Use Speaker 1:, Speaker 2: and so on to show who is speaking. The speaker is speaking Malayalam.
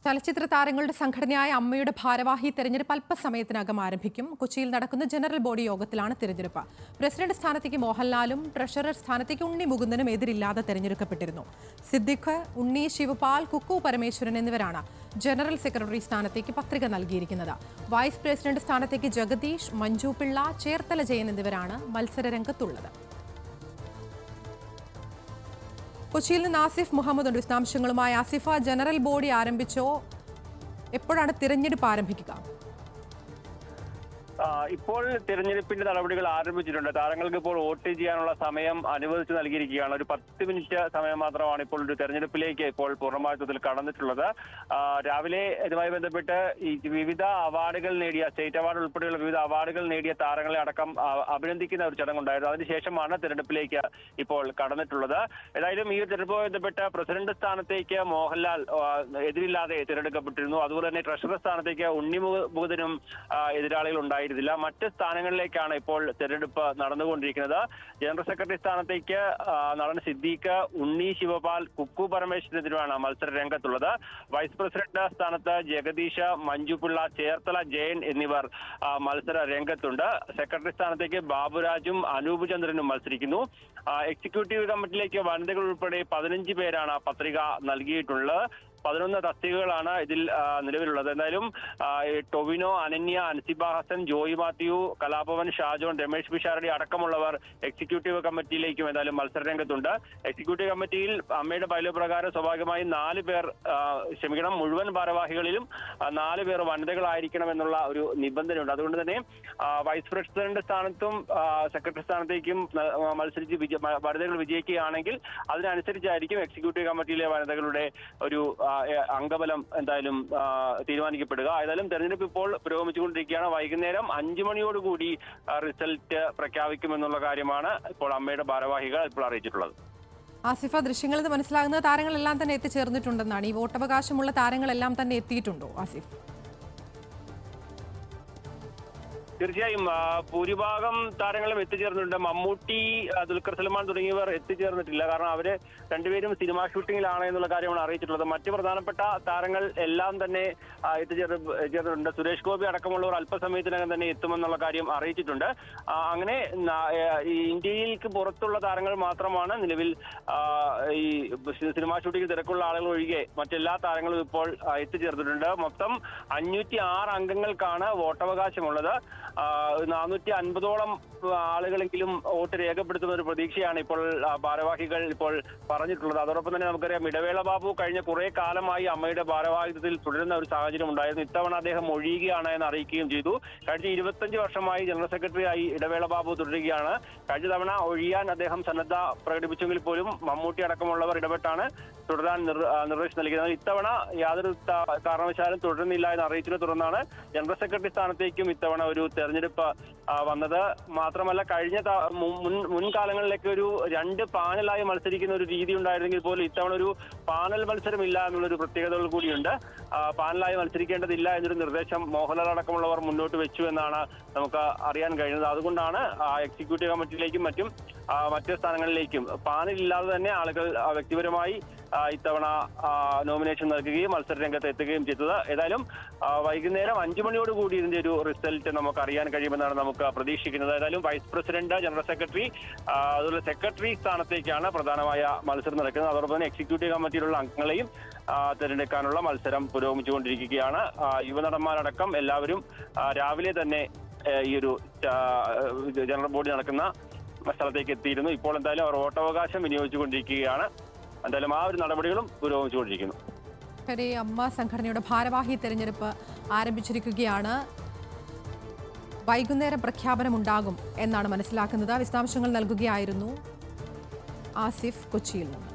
Speaker 1: ചലച്ചിത്ര താരങ്ങളുടെ സംഘടനയായ അമ്മയുടെ ഭാരവാഹി തെരഞ്ഞെടുപ്പ് അല്പസമയത്തിനകം ആരംഭിക്കും. കൊച്ചിയിൽ നടക്കുന്ന ജനറൽ ബോഡി യോഗത്തിലാണ് തെരഞ്ഞെടുപ്പ്. പ്രസിഡന്റ് സ്ഥാനത്തേക്ക് മോഹൻലാലും ട്രഷറർ സ്ഥാനത്തേക്ക് ഉണ്ണി മുകുന്ദനും എതിരില്ലാതെ തെരഞ്ഞെടുക്കപ്പെട്ടിരുന്നു. സിദ്ദിഖ്, ഉണ്ണി ശിവപാൽ, കുക്കു പരമേശ്വരൻ എന്നിവരാണ് ജനറൽ സെക്രട്ടറി സ്ഥാനത്തേക്ക് പത്രിക നൽകിയിരിക്കുന്നത്. വൈസ് പ്രസിഡന്റ് സ്ഥാനത്തേക്ക് ജഗദീഷ്, മഞ്ജു പിള്ള, ചേർത്തല ജയൻ എന്നിവരാണ് മത്സരരംഗത്തുള്ളത്. കൊച്ചിയിൽ നിന്ന് ആസിഫ് മുഹമ്മദ് ഉണ്ട് വിശദാംശങ്ങളുമായി. ആസിഫ, ജനറൽ ബോഡി ആരംഭിച്ചോ? എപ്പോഴാണ് തിരഞ്ഞെടുപ്പ് ആരംഭിക്കുക?
Speaker 2: ഇപ്പോൾ തിരഞ്ഞെടുപ്പിന്റെ നടപടികൾ ആരംഭിച്ചിട്ടുണ്ട്. താരങ്ങൾക്ക് ഇപ്പോൾ വോട്ട് ചെയ്യാനുള്ള സമയം അനുവദിച്ചു നൽകിയിരിക്കുകയാണ്. ഒരു 10 മിനിറ്റ് സമയം മാത്രമാണ് ഇപ്പോൾ ഒരു തെരഞ്ഞെടുപ്പിലേക്ക് ഇപ്പോൾ പൂർണ്ണമായത്തിൽ കടന്നിട്ടുള്ളത്. രാവിലെ ഇതുമായി ബന്ധപ്പെട്ട് ഈ വിവിധ അവാർഡുകൾ നേടിയ സ്റ്റേറ്റ് അവാർഡ് ഉൾപ്പെടെയുള്ള വിവിധ അവാർഡുകൾ നേടിയ താരങ്ങളെ അടക്കം അഭിനന്ദിക്കുന്ന ഒരു ചടങ്ങുണ്ടായിരുന്നു. അതിനുശേഷമാണ് തെരഞ്ഞെടുപ്പിലേക്ക് ഇപ്പോൾ കടന്നിട്ടുള്ളത്. ഏതായാലും ഈ തെരഞ്ഞെടുപ്പുമായി ബന്ധപ്പെട്ട് പ്രസിഡന്റ് സ്ഥാനത്തേക്ക് മോഹൻലാൽ എതിരില്ലാതെ തിരഞ്ഞെടുക്കപ്പെട്ടിരുന്നു. അതുപോലെ തന്നെ ട്രഷറർ സ്ഥാനത്തേക്ക് ഉണ്ണി മുകുന്ദനും എതിരാളികൾ ഉണ്ടായിരുന്നില്ല. മറ്റ് സ്ഥാനങ്ങളിലേക്കാണ് ഇപ്പോൾ തെരഞ്ഞെടുപ്പ് നടന്നുകൊണ്ടിരിക്കുന്നത്. ജനറൽ സെക്രട്ടറി സ്ഥാനത്തേക്ക് നടൻ സിദ്ദീഖ്, ഉണ്ണി ശിവപാൽ, കുക്കു പരമേശ്വരനെതിരുമാണ് മത്സര രംഗത്തുള്ളത്. വൈസ് പ്രസിഡന്റ് സ്ഥാനത്ത് ജഗദീഷ്, മഞ്ജു പിള്ള, ചേർത്തല ജയൻ എന്നിവർ മത്സര രംഗത്തുണ്ട്. സെക്രട്ടറി സ്ഥാനത്തേക്ക് ബാബുരാജും അനൂപ് ചന്ദ്രനും മത്സരിക്കുന്നു. എക്സിക്യൂട്ടീവ് കമ്മിറ്റിയിലേക്ക് വനിതകൾ ഉൾപ്പെടെ 15 പേരാണ് പത്രിക നൽകിയിട്ടുള്ളത്. 11 തസ്തികകളാണ് ഇതിൽ നിലവിലുള്ളത്. എന്തായാലും ടൊവിനോ, അനന്യ, അൻസിബ ഹസൻ, ജോയി മാത്യു, കലാഭവൻ, ഷാജോൺ, രമേഷ് പിഷാരടി അടക്കമുള്ളവർ എക്സിക്യൂട്ടീവ് കമ്മിറ്റിയിലേക്കും എന്തായാലും മത്സരരംഗത്തുണ്ട്. എക്സിക്യൂട്ടീവ് കമ്മിറ്റിയിൽ അമ്മയുടെ ബൈലോ പ്രകാരം സ്വാഭാവികമായും 4 പേർ മുഴുവൻ ഭാരവാഹികളിലും 4 പേർ വനിതകളായിരിക്കണം എന്നുള്ള ഒരു നിബന്ധനയുണ്ട്. അതുകൊണ്ട് തന്നെ വൈസ് പ്രസിഡന്റ് സ്ഥാനത്തും സെക്രട്ടറി സ്ഥാനത്തേക്കും മത്സരിച്ച് വനിതകൾ വിജയിക്കുകയാണെങ്കിൽ അതിനനുസരിച്ചായിരിക്കും എക്സിക്യൂട്ടീവ് കമ്മിറ്റിയിലെ വനിതകളുടെ ഒരു അംഗബലം എന്തായാലും തീരുമാനിക്കപ്പെടുക. ഏതായാലും തെരഞ്ഞെടുപ്പ് ഇപ്പോൾ പുരോഗമിച്ചുകൊണ്ടിരിക്കുകയാണ്. വൈകുന്നേരം 5 മണിയോടുകൂടി റിസൾട്ട് പ്രഖ്യാപിക്കുമെന്നുള്ള കാര്യമാണ് ഇപ്പോൾ അമ്മയുടെ ഭാരവാഹികൾ ഇപ്പോൾ അറിയിച്ചിട്ടുള്ളത്.
Speaker 1: ആസിഫ, ദൃശ്യങ്ങളിൽ നിന്ന് മനസ്സിലാകുന്നത് താരങ്ങളെല്ലാം തന്നെ എത്തിച്ചേർന്നിട്ടുണ്ടെന്നാണ്. ഈ വോട്ടവകാശമുള്ള താരങ്ങളെല്ലാം തന്നെ എത്തിയിട്ടുണ്ടോ ആസിഫ്?
Speaker 2: തീർച്ചയായും ഭൂരിഭാഗം താരങ്ങളും എത്തിച്ചേർന്നിട്ടുണ്ട്. മമ്മൂട്ടി, ദുൽഖർ സൽമാൻ തുടങ്ങിയവർ എത്തിച്ചേർന്നിട്ടില്ല. കാരണം അവര് രണ്ടുപേരും സിനിമാ ഷൂട്ടിങ്ങിലാണ് എന്നുള്ള കാര്യമാണ് അറിയിച്ചിട്ടുള്ളത്. മറ്റു പ്രധാനപ്പെട്ട താരങ്ങൾ എല്ലാം തന്നെ എത്തിച്ചേർന്നിട്ടുണ്ട്. സുരേഷ് ഗോപി അടക്കമുള്ളവർ അല്പസമയത്തിനകം തന്നെ എത്തുമെന്നുള്ള കാര്യം അറിയിച്ചിട്ടുണ്ട്. അങ്ങനെ ഇന്ത്യയിലേക്ക് പുറത്തുള്ള താരങ്ങൾ മാത്രമാണ് നിലവിൽ ഈ സിനിമാ ഷൂട്ടിംഗ് തിരക്കുള്ള ആളുകൾ ഒഴികെ മറ്റെല്ലാ താരങ്ങളും ഇപ്പോൾ എത്തിച്ചേർന്നിട്ടുണ്ട്. മൊത്തം 506 അംഗങ്ങൾക്കാണ് വോട്ടവകാശമുള്ളത്. 450ഓളം ആളുകളെങ്കിലും വോട്ട് രേഖപ്പെടുത്തുന്ന ഒരു പ്രതീക്ഷയാണ് ഇപ്പോൾ ഭാരവാഹികൾ ഇപ്പോൾ പറഞ്ഞിട്ടുള്ളത്. അതോടൊപ്പം തന്നെ നമുക്കറിയാം, ഇടവേള ബാബു കഴിഞ്ഞ കുറെ കാലമായി അമ്മയുടെ ഭാരവാഹിത്വത്തിൽ തുടരുന്ന ഒരു സാഹചര്യം ഉണ്ടായിരുന്നു. ഇത്തവണ അദ്ദേഹം ഒഴിയുകയാണ് എന്ന് അറിയിക്കുകയും ചെയ്തു. കഴിഞ്ഞ 25 വർഷമായി ജനറൽ സെക്രട്ടറി ആയി ഇടവേള ബാബു തുടരുകയാണ്. കഴിഞ്ഞ തവണ ഒഴിയാൻ അദ്ദേഹം സന്നദ്ധ പ്രകടിപ്പിച്ചെങ്കിൽ പോലും മമ്മൂട്ടി അടക്കമുള്ളവർ ഇടപെട്ടാണ് തുടരാൻ നിർദ്ദേശം നൽകിയത്. ഇത്തവണ യാതൊരു കാരണവശാലും തുടരുന്നില്ല എന്ന് അറിയിച്ചതിനെ തുടർന്നാണ് ജനറൽ സെക്രട്ടറി സ്ഥാനത്തേക്കും ഇത്തവണ ഒരു തെരഞ്ഞെടുപ്പ് വന്നത്. മാത്രമല്ല, കഴിഞ്ഞ മുൻകാലങ്ങളിലേക്ക് ഒരു 2 പാനലായി മത്സരിക്കുന്ന ഒരു രീതി ഉണ്ടായിരുന്നെങ്കിൽ പോലും ഇത്തവണ ഒരു പാനൽ മത്സരമില്ല എന്നുള്ളൊരു പ്രത്യേകതകൾ കൂടിയുണ്ട്. പാനലായി മത്സരിക്കേണ്ടതില്ല എന്നൊരു നിർദ്ദേശം മോഹൻലാൽ അടക്കമുള്ളവർ മുന്നോട്ട് വെച്ചു എന്നാണ് നമുക്ക് അറിയാൻ കഴിയുന്നത്. അതുകൊണ്ടാണ് എക്സിക്യൂട്ടീവ് കമ്മിറ്റിയിലേക്കും മറ്റ് സ്ഥാനങ്ങളിലേക്കും പാനലില്ലാതെ തന്നെ ആളുകൾ വ്യക്തിപരമായി ഇത്തവണ നോമിനേഷൻ നൽകുകയും മത്സര രംഗത്ത് എത്തുകയും ചെയ്തത്. ഏതായാലും വൈകുന്നേരം 5 മണിയോടുകൂടി ഇതിന്റെ ഒരു റിസൾട്ട് നമുക്ക് അറിയാൻ കഴിയുമെന്നാണ് നമുക്ക് പ്രതീക്ഷിക്കുന്നത്. ഏതായാലും വൈസ് പ്രസിഡന്റ്, ജനറൽ സെക്രട്ടറി, അതുപോലെ സെക്രട്ടറി സ്ഥാനത്തേക്കാണ് പ്രധാനമായ മത്സരം നടക്കുന്നത്. അതോടൊപ്പം തന്നെ എക്സിക്യൂട്ടീവ് കമ്മിറ്റിയിലുള്ള അംഗങ്ങളെയും തിരഞ്ഞെടുക്കാനുള്ള മത്സരം പുരോഗമിച്ചുകൊണ്ടിരിക്കുകയാണ്. യുവനടന്മാരടക്കം എല്ലാവരും രാവിലെ തന്നെ ഈ ഒരു ജനറൽ ബോഡി നടക്കുന്ന സ്ഥലത്തേക്ക് എത്തിയിരുന്നു. ഇപ്പോൾ എന്തായാലും അവർ വോട്ടവകാശം വിനിയോഗിച്ചുകൊണ്ടിരിക്കുകയാണ്. എന്തായാലും ആ ഒരു നടപടികളും പുരോഗമിച്ചുകൊണ്ടിരിക്കുന്നു.
Speaker 1: അമ്മ സംഘടനയുടെ ഭാരവാഹി തെരഞ്ഞെടുപ്പ് ആരംഭിച്ചിരിക്കുകയാണ്. വൈകുന്നേരം പ്രഖ്യാപനമുണ്ടാകും എന്നാണ് മനസ്സിലാക്കുന്നത്. വിശദാംശങ്ങൾ നൽകുകയായിരുന്നു ആസിഫ് കൊച്ചിയിൽ നിന്ന്.